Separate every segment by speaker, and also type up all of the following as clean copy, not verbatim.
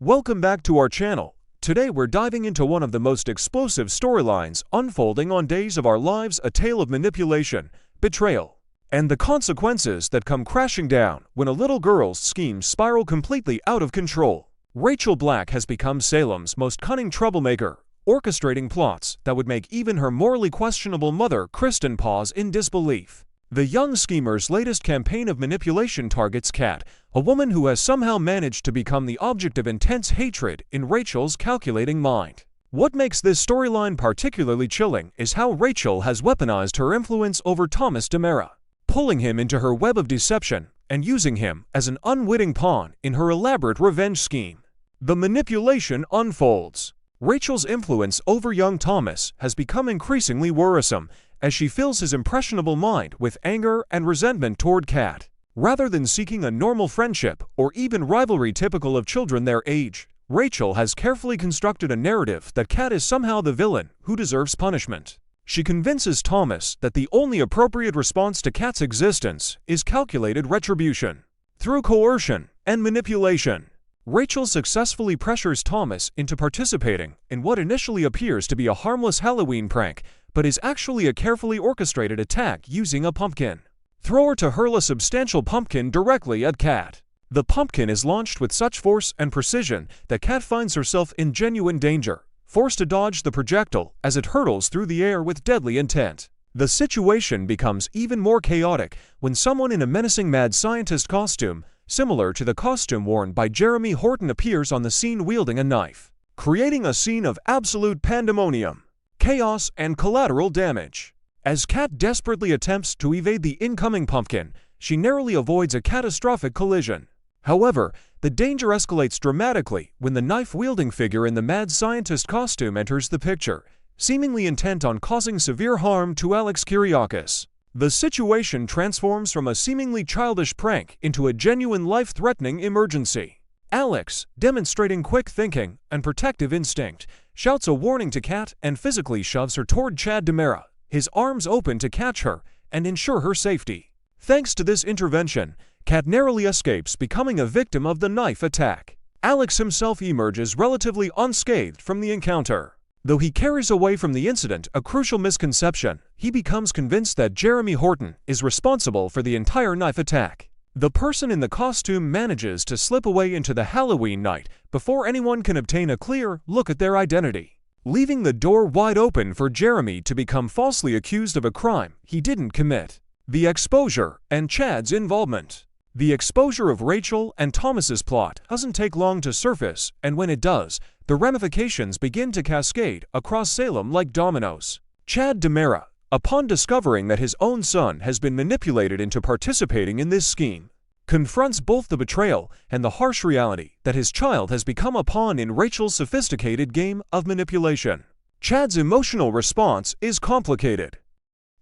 Speaker 1: Welcome back to our channel. Today we're diving into one of the most explosive storylines unfolding on Days of Our Lives, a tale of manipulation, betrayal, and the consequences that come crashing down when a little girl's schemes spiral completely out of control. Rachel Black has become Salem's most cunning troublemaker, orchestrating plots that would make even her morally questionable mother, Kristen, pause in disbelief. The young schemer's latest campaign of manipulation targets Kat, a woman who has somehow managed to become the object of intense hatred in Rachel's calculating mind. What makes this storyline particularly chilling is how Rachel has weaponized her influence over Thomas DiMera, pulling him into her web of deception and using him as an unwitting pawn in her elaborate revenge scheme. The manipulation unfolds. Rachel's influence over young Thomas has become increasingly worrisome as she fills his impressionable mind with anger and resentment toward Kat. Rather than seeking a normal friendship or even rivalry typical of children their age, Rachel has carefully constructed a narrative that Kat is somehow the villain who deserves punishment. She convinces Thomas that the only appropriate response to Kat's existence is calculated retribution. Through coercion and manipulation, Rachel successfully pressures Thomas into participating in what initially appears to be a harmless Halloween prank, but is actually a carefully orchestrated attack using a pumpkin. Throw her to hurl a substantial pumpkin directly at Kat. The pumpkin is launched with such force and precision that Kat finds herself in genuine danger, forced to dodge the projectile as it hurtles through the air with deadly intent. The situation becomes even more chaotic when someone in a menacing mad scientist costume, similar to the costume worn by Jeremy Horton, appears on the scene wielding a knife, creating a scene of absolute pandemonium, chaos, and collateral damage. As Kat desperately attempts to evade the incoming pumpkin, she narrowly avoids a catastrophic collision. However, the danger escalates dramatically when the knife-wielding figure in the mad scientist costume enters the picture, seemingly intent on causing severe harm to Alex Kyriakis. The situation transforms from a seemingly childish prank into a genuine life-threatening emergency. Alex, demonstrating quick thinking and protective instinct, shouts a warning to Kat and physically shoves her toward Chad DiMera, his arms open to catch her and ensure her safety. Thanks to this intervention, Kat narrowly escapes becoming a victim of the knife attack. Alex himself emerges relatively unscathed from the encounter. Though he carries away from the incident a crucial misconception, he becomes convinced that Jeremy Horton is responsible for the entire knife attack. The person in the costume manages to slip away into the Halloween night before anyone can obtain a clear look at their identity, leaving the door wide open for Jeremy to become falsely accused of a crime he didn't commit. The exposure and Chad's involvement. The exposure of Rachel and Thomas's plot doesn't take long to surface, and when it does, the ramifications begin to cascade across Salem like dominoes. Chad DiMera, upon discovering that his own son has been manipulated into participating in this scheme, confronts both the betrayal and the harsh reality that his child has become a pawn in Rachel's sophisticated game of manipulation. Chad's emotional response is complicated.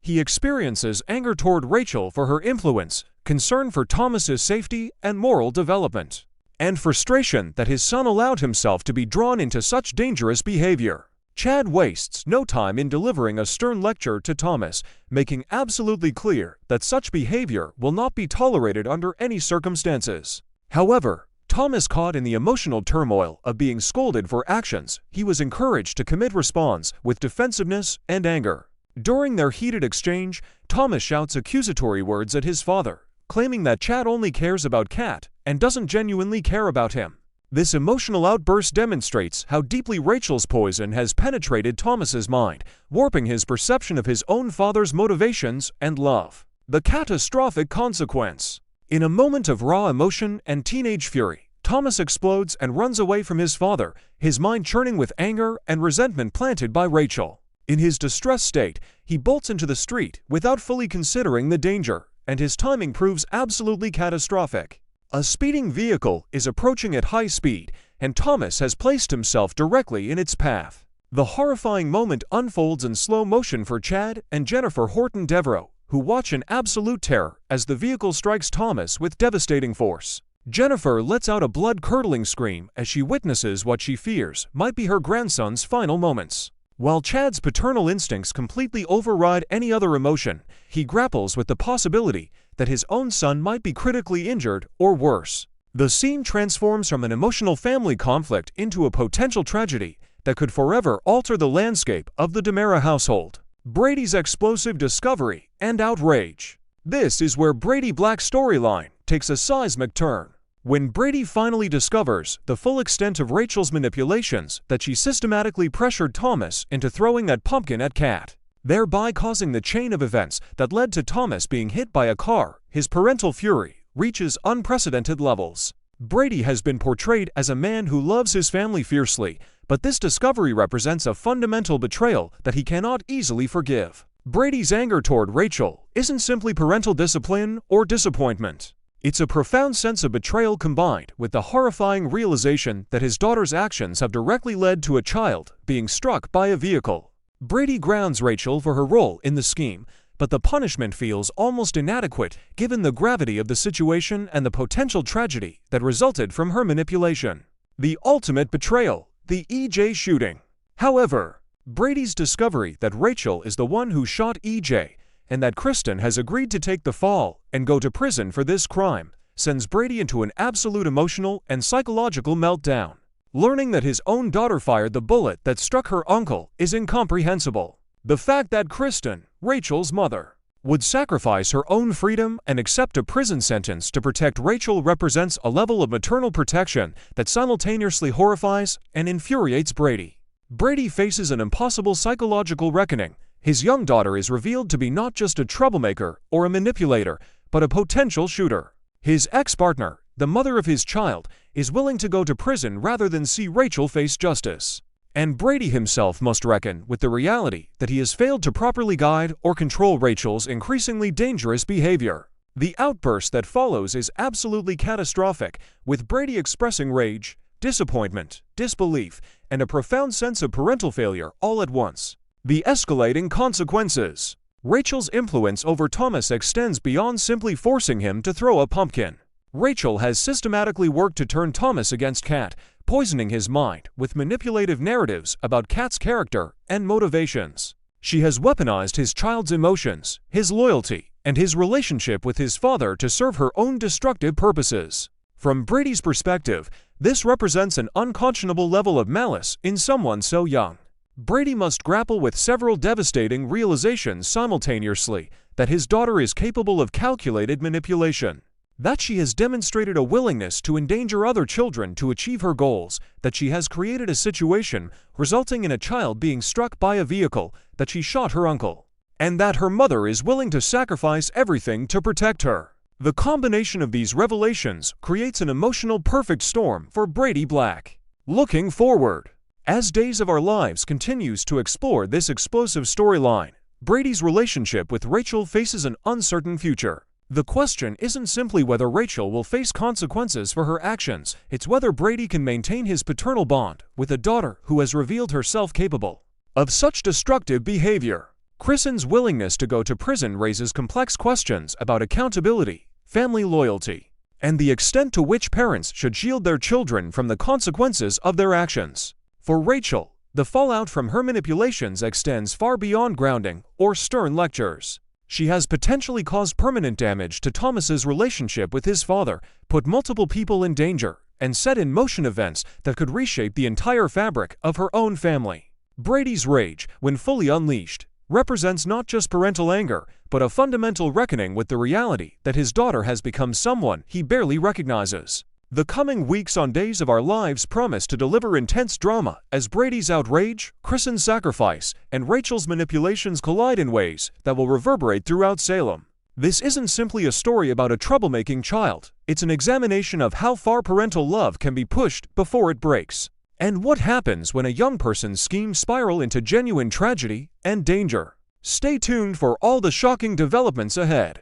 Speaker 1: He experiences anger toward Rachel for her influence, concern for Thomas's safety and moral development, and frustration that his son allowed himself to be drawn into such dangerous behavior. Chad wastes no time in delivering a stern lecture to Thomas, making absolutely clear that such behavior will not be tolerated under any circumstances. However, Thomas, caught in the emotional turmoil of being scolded for actions he was encouraged to commit, responds with defensiveness and anger. During their heated exchange, Thomas shouts accusatory words at his father, claiming that Chad only cares about Kat and doesn't genuinely care about him. This emotional outburst demonstrates how deeply Rachel's poison has penetrated Thomas's mind, warping his perception of his own father's motivations and love. The catastrophic consequence. In a moment of raw emotion and teenage fury, Thomas explodes and runs away from his father, his mind churning with anger and resentment planted by Rachel. In his distressed state, he bolts into the street without fully considering the danger, and his timing proves absolutely catastrophic. A speeding vehicle is approaching at high speed, and Thomas has placed himself directly in its path. The horrifying moment unfolds in slow motion for Chad and Jennifer Horton Devereaux, who watch in absolute terror as the vehicle strikes Thomas with devastating force. Jennifer lets out a blood-curdling scream as she witnesses what she fears might be her grandson's final moments. While Chad's paternal instincts completely override any other emotion, he grapples with the possibility that his own son might be critically injured or worse. The scene transforms from an emotional family conflict into a potential tragedy that could forever alter the landscape of the DiMera household. Brady's explosive discovery and outrage. This is where Brady Black's storyline takes a seismic turn. When Brady finally discovers the full extent of Rachel's manipulations, that she systematically pressured Thomas into throwing that pumpkin at Kat, thereby causing the chain of events that led to Thomas being hit by a car, his parental fury reaches unprecedented levels. Brady has been portrayed as a man who loves his family fiercely, but this discovery represents a fundamental betrayal that he cannot easily forgive. Brady's anger toward Rachel isn't simply parental discipline or disappointment. It's a profound sense of betrayal combined with the horrifying realization that his daughter's actions have directly led to a child being struck by a vehicle. Brady grounds Rachel for her role in the scheme, but the punishment feels almost inadequate given the gravity of the situation and the potential tragedy that resulted from her manipulation. The ultimate betrayal, the EJ shooting. However, Brady's discovery that Rachel is the one who shot EJ and that Kristen has agreed to take the fall and go to prison for this crime sends Brady into an absolute emotional and psychological meltdown. Learning that his own daughter fired the bullet that struck her uncle is incomprehensible. The fact that Kristen, Rachel's mother, would sacrifice her own freedom and accept a prison sentence to protect Rachel represents a level of maternal protection that simultaneously horrifies and infuriates Brady. Brady faces an impossible psychological reckoning. His young daughter is revealed to be not just a troublemaker or a manipulator, but a potential shooter. His ex-partner, the mother of his child, is willing to go to prison rather than see Rachel face justice. And Brady himself must reckon with the reality that he has failed to properly guide or control Rachel's increasingly dangerous behavior. The outburst that follows is absolutely catastrophic, with Brady expressing rage, disappointment, disbelief, and a profound sense of parental failure all at once. The escalating consequences. Rachel's influence over Thomas extends beyond simply forcing him to throw a pumpkin. Rachel has systematically worked to turn Thomas against Kat, poisoning his mind with manipulative narratives about Kat's character and motivations. She has weaponized his child's emotions, his loyalty, and his relationship with his father to serve her own destructive purposes. From Brady's perspective, this represents an unconscionable level of malice in someone so young. Brady must grapple with several devastating realizations simultaneously: that his daughter is capable of calculated manipulation, that she has demonstrated a willingness to endanger other children to achieve her goals, that she has created a situation resulting in a child being struck by a vehicle, that she shot her uncle, and that her mother is willing to sacrifice everything to protect her. The combination of these revelations creates an emotional perfect storm for Brady Black. Looking forward. As Days of Our Lives continues to explore this explosive storyline, Brady's relationship with Rachel faces an uncertain future. The question isn't simply whether Rachel will face consequences for her actions, it's whether Brady can maintain his paternal bond with a daughter who has revealed herself capable of such destructive behavior. Kristen's willingness to go to prison raises complex questions about accountability, family loyalty, and the extent to which parents should shield their children from the consequences of their actions. For Rachel, the fallout from her manipulations extends far beyond grounding or stern lectures. She has potentially caused permanent damage to Thomas's relationship with his father, put multiple people in danger, and set in motion events that could reshape the entire fabric of her own family. Brady's rage, when fully unleashed, represents not just parental anger, but a fundamental reckoning with the reality that his daughter has become someone he barely recognizes. The coming weeks on Days of Our Lives promise to deliver intense drama as Brady's outrage, Kristen's sacrifice, and Rachel's manipulations collide in ways that will reverberate throughout Salem. This isn't simply a story about a troublemaking child, it's an examination of how far parental love can be pushed before it breaks, and what happens when a young person's schemes spiral into genuine tragedy and danger. Stay tuned for all the shocking developments ahead.